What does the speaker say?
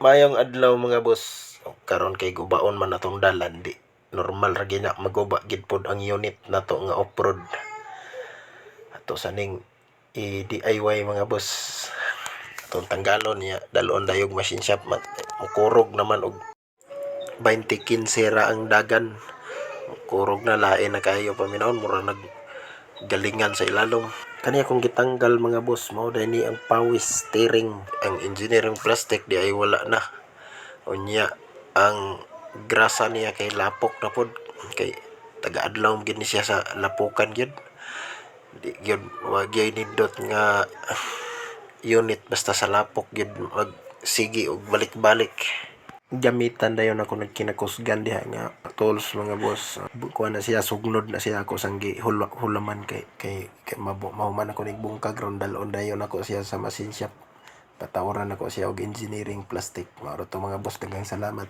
Mayong adlaw mga boss. Karon kay gubaon man atong dalan di. Normal ra gina maguba gid pod ang unit nato nga off-road. Ato saning i-DIY mga boss. Atong tanggalon niya dalon dayog machine shop makurog naman og 20-15 ra ang dagan. Kurog na lain na kayo paminahon mura nag galingan sa ilalom. Kani akong gitanggal mga boss mo dahil ang pawis steering, ang engineering plastic di ay wala na. Unya ang grasa niya kay lapok na pod kay taga-adlaw gid ni siya sa lapukan gyud. Di gyud wa gyud nindot nga unit basta sa lapok gyud mag sige og balik-balik. Gamitan dayon ako nagkinakusgan diha nga tools mga boss. Kuha na siya sugnod na siya ako sanggi hulaman kay mahuman ako nig bungkag ron dalon dayon ako siya sa machine shop. Patawran ako siya og engineering plastic. Mao to mga boss, daghang salamat.